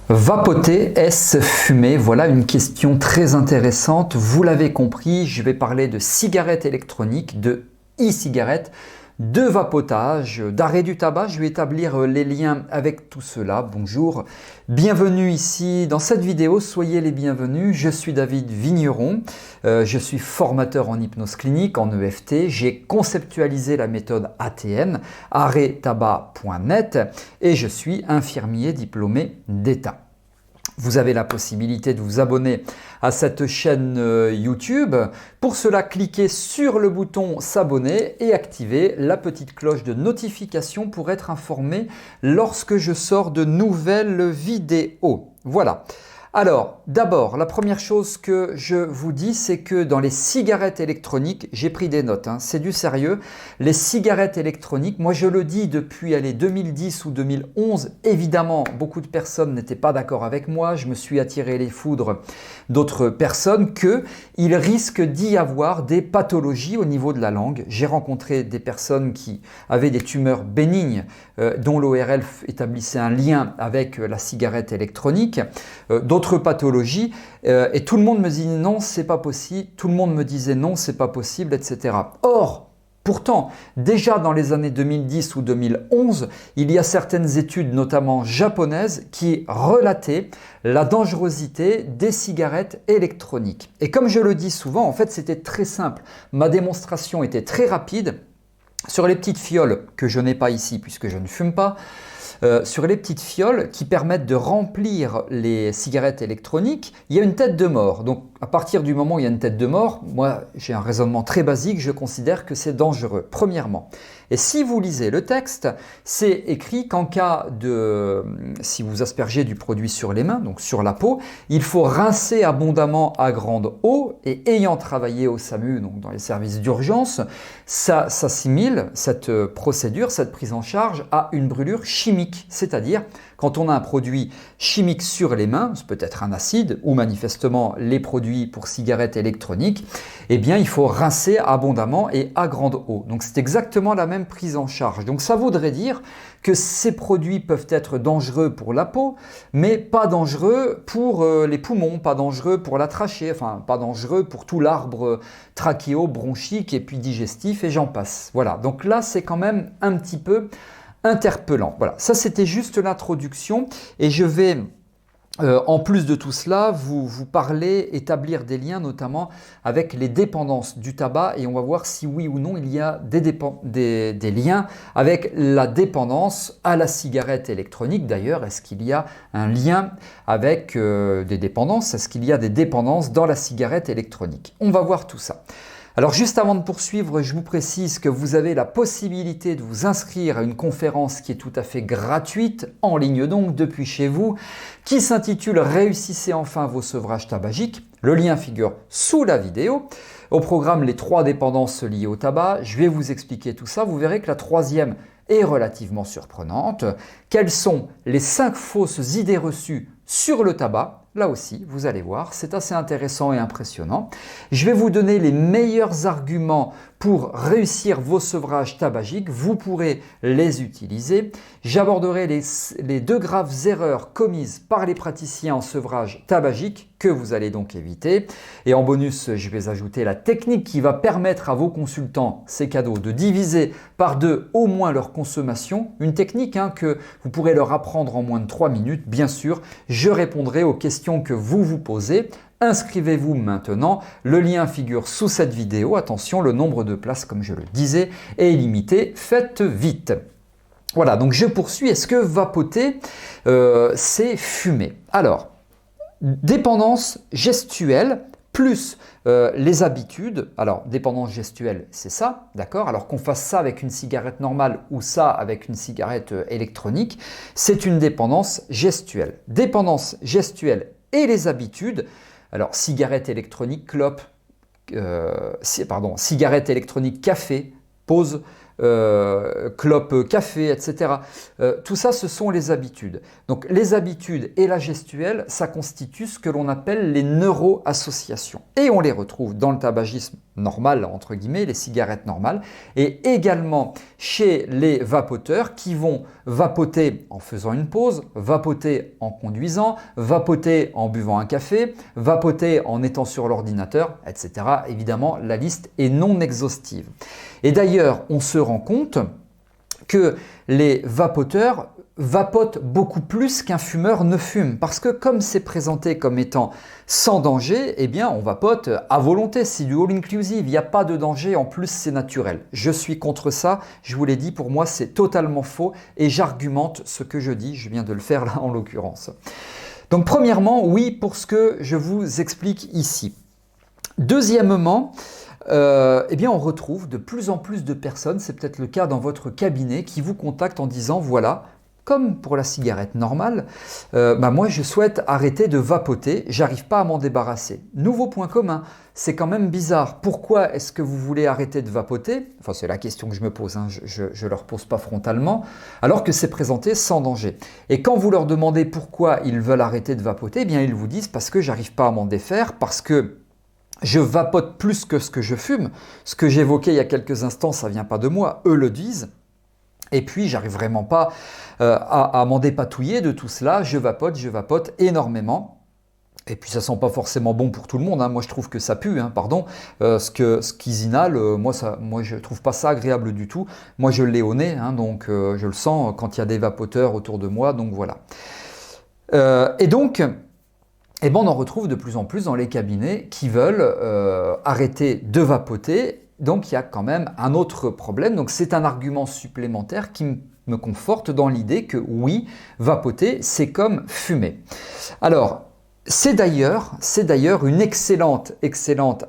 Vapoter, est-ce fumer? Voilà une question très intéressante. Vous l'avez compris, je vais parler de cigarettes électroniques, de e-cigarettes, de vapotage, d'arrêt du tabac. Je vais établir les liens avec tout cela. Bonjour, bienvenue ici dans cette vidéo, soyez les bienvenus. Je suis David Vigneron, je suis formateur en hypnose clinique, en EFT. J'ai conceptualisé la méthode ATN, arrêttabac.net, et je suis infirmier diplômé d'État. Vous avez la possibilité de vous abonner à cette chaîne YouTube. Pour cela, cliquez sur le bouton s'abonner et activez la petite cloche de notification pour être informé lorsque je sors de nouvelles vidéos. Voilà. Alors, d'abord, la première chose que je vous dis, c'est que dans les cigarettes électroniques, j'ai pris des notes, c'est du sérieux. Les cigarettes électroniques, moi je le dis depuis 2010 ou 2011, évidemment, beaucoup de personnes n'étaient pas d'accord avec moi, je me suis attiré les foudres d'autres personnes, qu'il risque d'y avoir des pathologies au niveau de la langue. J'ai rencontré des personnes qui avaient des tumeurs bénignes dont l'ORL établissait un lien avec la cigarette électronique, d'autres pathologies, et tout le monde me dit non, c'est pas possible, tout le monde me disait non, c'est pas possible, etc. Or, pourtant, déjà dans les années 2010 ou 2011, il y a certaines études, notamment japonaises, qui relataient la dangerosité des cigarettes électroniques. Et comme je le dis souvent, en fait, c'était très simple. Ma démonstration était très rapide. Sur les petites fioles, que je n'ai pas ici puisque je ne fume pas, sur les petites fioles qui permettent de remplir les cigarettes électroniques, il y a une tête de mort. Donc à partir du moment où il y a une tête de mort, moi j'ai un raisonnement très basique, je considère que c'est dangereux, premièrement. Et si vous lisez le texte, c'est écrit qu'en cas de, si vous aspergez du produit sur les mains, donc sur la peau, il faut rincer abondamment à grande eau, et ayant travaillé au SAMU, donc dans les services d'urgence, ça s'assimile, cette procédure, cette prise en charge, à une brûlure chimique. C'est-à-dire, quand on a un produit chimique sur les mains, c'est peut-être un acide ou manifestement les produits pour cigarettes électroniques, eh bien il faut rincer abondamment et à grande eau. Donc c'est exactement la même prise en charge. Donc ça voudrait dire que ces produits peuvent être dangereux pour la peau, mais pas dangereux pour les poumons, pas dangereux pour la trachée, enfin pas dangereux pour tout l'arbre trachéo-bronchique et puis digestif et j'en passe. Voilà, donc là c'est quand même un petit peu interpellant. Voilà, ça c'était juste l'introduction et je vais en plus de tout cela vous parler, établir des liens notamment avec les dépendances du tabac et on va voir si oui ou non il y a des liens avec la dépendance à la cigarette électronique. D'ailleurs, est-ce qu'il y a un lien avec des dépendances? Est-ce qu'il y a des dépendances dans la cigarette électronique? On va voir tout ça. Alors juste avant de poursuivre, je vous précise que vous avez la possibilité de vous inscrire à une conférence qui est tout à fait gratuite, en ligne donc, depuis chez vous, qui s'intitule « Réussissez enfin vos sevrages tabagiques ». Le lien figure sous la vidéo. Au programme, les 3 dépendances liées au tabac. Je vais vous expliquer tout ça. Vous verrez que la troisième est relativement surprenante. Quelles sont les 5 fausses idées reçues sur le tabac? Là aussi, vous allez voir, c'est assez intéressant et impressionnant. Je vais vous donner les meilleurs arguments pour réussir vos sevrages tabagiques. Vous pourrez les utiliser. J'aborderai les 2 graves erreurs commises par les praticiens en sevrage tabagique que vous allez donc éviter. Et en bonus, je vais ajouter la technique qui va permettre à vos consultants, c'est cadeau, de diviser par 2 au moins leur consommation. Une technique que vous pourrez leur apprendre en moins de 3 minutes. Bien sûr, je répondrai aux questions que vous vous posez. Inscrivez-vous maintenant, le lien figure sous cette vidéo. Attention, le nombre de places, comme je le disais, est illimité. Faites vite. Voilà, donc je poursuis. Est-ce que vapoter, c'est fumer? Alors, dépendance gestuelle plus les habitudes. Alors, dépendance gestuelle, c'est ça, d'accord? Alors qu'on fasse ça avec une cigarette normale ou ça avec une cigarette électronique, c'est une dépendance gestuelle. Dépendance gestuelle et les habitudes. Alors, cigarette électronique, clope, cigarette électronique, café, pause, clope, café, etc. Tout ça, ce sont les habitudes. Donc, les habitudes et la gestuelle, ça constitue ce que l'on appelle les neuroassociations. Et on les retrouve dans le tabagisme normales, entre guillemets, les cigarettes normales, et également chez les vapoteurs qui vont vapoter en faisant une pause, vapoter en conduisant, vapoter en buvant un café, vapoter en étant sur l'ordinateur, etc. Évidemment, la liste est non exhaustive. Et d'ailleurs, on se rend compte que les vapoteurs vapotent beaucoup plus qu'un fumeur ne fume. Parce que comme c'est présenté comme étant sans danger, eh bien on vapote à volonté, c'est du all-inclusive, il n'y a pas de danger, en plus c'est naturel. Je suis contre ça, je vous l'ai dit, pour moi c'est totalement faux et j'argumente ce que je dis, je viens de le faire là en l'occurrence. Donc premièrement, oui pour ce que je vous explique ici. Deuxièmement, eh bien on retrouve de plus en plus de personnes, c'est peut-être le cas dans votre cabinet, qui vous contactent en disant voilà, comme pour la cigarette normale, moi je souhaite arrêter de vapoter, j'arrive pas à m'en débarrasser. Nouveau point commun, c'est quand même bizarre. Pourquoi est-ce que vous voulez arrêter de vapoter? Enfin c'est la question que je me pose, hein. Je leur pose pas frontalement, alors que c'est présenté sans danger. Et quand vous leur demandez pourquoi ils veulent arrêter de vapoter, eh bien ils vous disent parce que j'arrive pas à m'en défaire, parce que je vapote plus que ce que je fume. Ce que j'évoquais il y a quelques instants, ça vient pas de moi, eux le disent. Et puis, j'arrive vraiment pas à m'en dépatouiller de tout cela. Je vapote énormément. Et puis, ça sent pas forcément bon pour tout le monde, hein. Moi, je trouve que ça pue, hein, pardon. Ce qu'ils inhalent, moi, je trouve pas ça agréable du tout. Moi, je l'ai au nez, hein, donc je le sens quand il y a des vapoteurs autour de moi. Donc, voilà. Et donc, eh ben, on en retrouve de plus en plus dans les cabinets qui veulent arrêter de vapoter. Donc il y a quand même un autre problème. Donc c'est un argument supplémentaire qui me conforte dans l'idée que oui, vapoter, c'est comme fumer. Alors, c'est d'ailleurs une excellente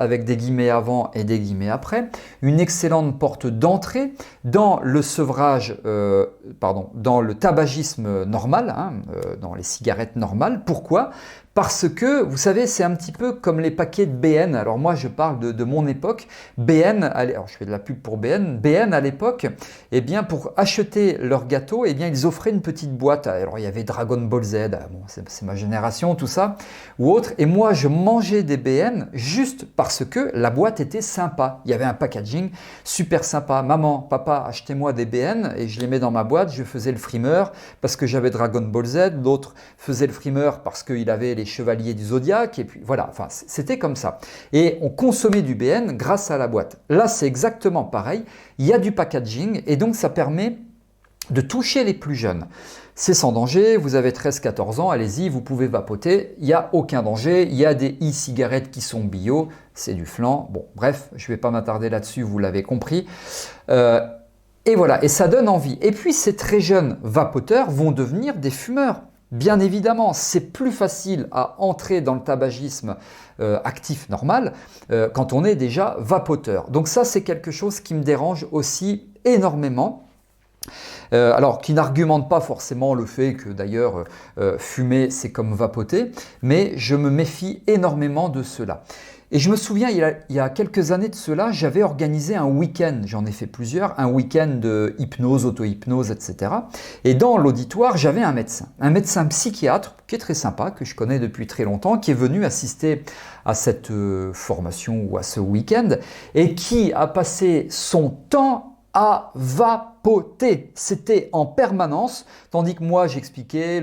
avec des guillemets avant et des guillemets après, une excellente porte d'entrée dans le sevrage, dans le tabagisme normal, hein, dans les cigarettes normales. Pourquoi ? Parce que, vous savez, c'est un petit peu comme les paquets de BN. Alors moi, je parle de mon époque. BN, alors je fais de la pub pour BN. BN, à l'époque, eh bien, pour acheter leur gâteau, eh bien, ils offraient une petite boîte. Alors, il y avait Dragon Ball Z, bon, c'est ma génération, tout ça, ou autre. Et moi, je mangeais des BN juste parce que la boîte était sympa. Il y avait un packaging super sympa. Maman, papa, achetez-moi des BN. Et je les mets dans ma boîte. Je faisais le frimeur parce que j'avais Dragon Ball Z. L'autre faisait le frimeur parce qu'il avait les chevaliers du Zodiaque, et puis voilà, enfin c'était comme ça. Et on consommait du BN grâce à la boîte. Là, c'est exactement pareil, il y a du packaging, et donc ça permet de toucher les plus jeunes. C'est sans danger, vous avez 13-14 ans, allez-y, vous pouvez vapoter, il n'y a aucun danger, il y a des e-cigarettes qui sont bio, c'est du flan, bon bref, je ne vais pas m'attarder là-dessus, vous l'avez compris. Et voilà, et ça donne envie. Et puis ces très jeunes vapoteurs vont devenir des fumeurs. Bien évidemment, c'est plus facile à entrer dans le tabagisme actif normal quand on est déjà vapoteur. Donc ça, c'est quelque chose qui me dérange aussi énormément. Alors, qui n'argumente pas forcément le fait que d'ailleurs fumer, c'est comme vapoter, mais je me méfie énormément de cela. Et je me souviens, il y a quelques années de cela, j'avais organisé un week-end, j'en ai fait plusieurs, un week-end de hypnose, auto-hypnose, etc. Et dans l'auditoire, j'avais un médecin psychiatre, qui est très sympa, que je connais depuis très longtemps, qui est venu assister à cette formation ou à ce week-end, et qui a passé son temps à vapoter. C'était en permanence, tandis que moi j'expliquais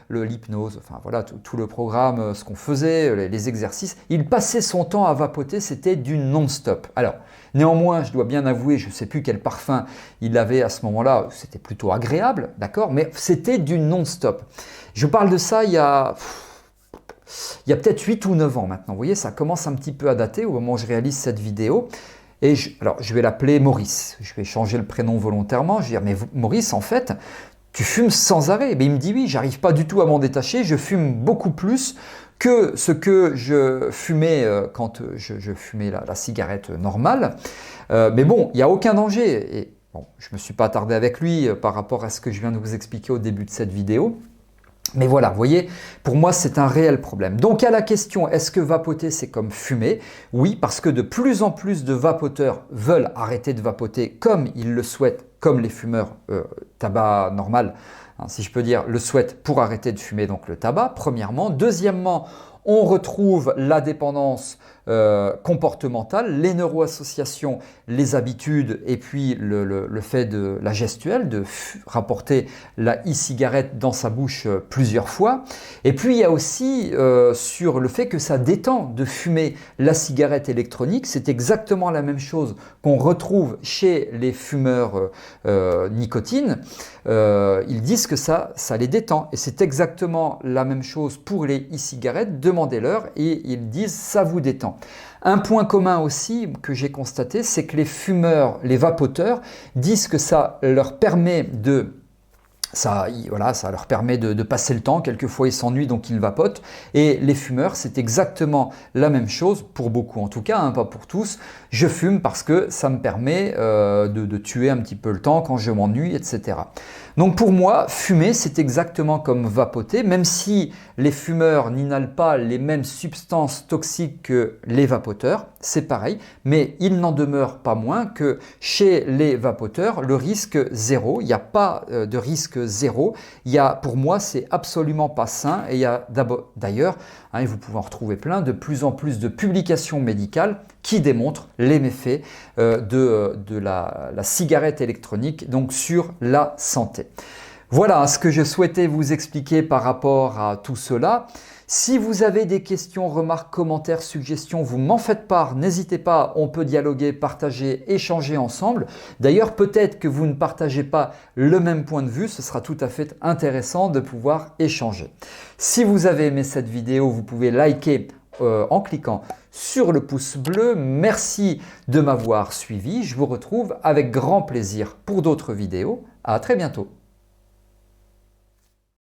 l'hypnose, enfin voilà, tout le programme, ce qu'on faisait, les exercices. Il passait son temps à vapoter, c'était du non-stop. Alors, néanmoins, je dois bien avouer, je ne sais plus quel parfum il avait à ce moment-là, c'était plutôt agréable, d'accord, mais c'était du non-stop. Je parle de ça il y a peut-être 8 ou 9 ans maintenant. Vous voyez, ça commence un petit peu à dater au moment où je réalise cette vidéo. Et alors, je vais l'appeler Maurice. Je vais changer le prénom volontairement. Je vais dire, mais Maurice, en fait, tu fumes sans arrêt. Mais il me dit, oui, j'arrive pas du tout à m'en détacher. Je fume beaucoup plus que ce que je fumais quand je fumais la cigarette normale. Mais bon, il n'y a aucun danger. Et bon, je ne me suis pas attardé avec lui par rapport à ce que je viens de vous expliquer au début de cette vidéo. Mais voilà, vous voyez, pour moi, c'est un réel problème. Donc, à la question, est-ce que vapoter, c'est comme fumer? Oui, parce que de plus en plus de vapoteurs veulent arrêter de vapoter comme ils le souhaitent, comme les fumeurs tabac normal, hein, si je peux dire, le souhaitent pour arrêter de fumer, donc le tabac, premièrement. Deuxièmement, On retrouve la dépendance comportementale, les neuroassociations, les habitudes et puis le fait de la gestuelle, de rapporter la e-cigarette dans sa bouche plusieurs fois. Et puis il y a aussi sur le fait que ça détend de fumer la cigarette électronique. C'est exactement la même chose qu'on retrouve chez les fumeurs nicotine. Ils disent que ça les détend. Et c'est exactement la même chose pour les e-cigarettes. Demandez-leur et ils disent ça vous détend. Un point commun aussi que j'ai constaté, c'est que les fumeurs, les vapoteurs, disent que ça leur permet de passer le temps. Quelquefois, ils s'ennuient, donc ils vapotent. Et les fumeurs, c'est exactement la même chose, pour beaucoup en tout cas, hein, pas pour tous. Je fume parce que ça me permet de tuer un petit peu le temps quand je m'ennuie, etc. Donc pour moi, fumer, c'est exactement comme vapoter, même si les fumeurs n'inhalent pas les mêmes substances toxiques que les vapoteurs, c'est pareil, mais il n'en demeure pas moins que chez les vapoteurs, le risque zéro, il n'y a pas de risque zéro. Pour moi, c'est absolument pas sain. Et il y a d'ailleurs, et vous pouvez en retrouver plein, de plus en plus de publications médicales qui démontrent les méfaits de la cigarette électronique donc sur la santé. Voilà ce que je souhaitais vous expliquer par rapport à tout cela. Si vous avez des questions, remarques, commentaires, suggestions, vous m'en faites part, n'hésitez pas, on peut dialoguer, partager, échanger ensemble. D'ailleurs, peut-être que vous ne partagez pas le même point de vue, ce sera tout à fait intéressant de pouvoir échanger. Si vous avez aimé cette vidéo, vous pouvez liker en cliquant sur le pouce bleu. Merci de m'avoir suivi, je vous retrouve avec grand plaisir pour d'autres vidéos. À très bientôt.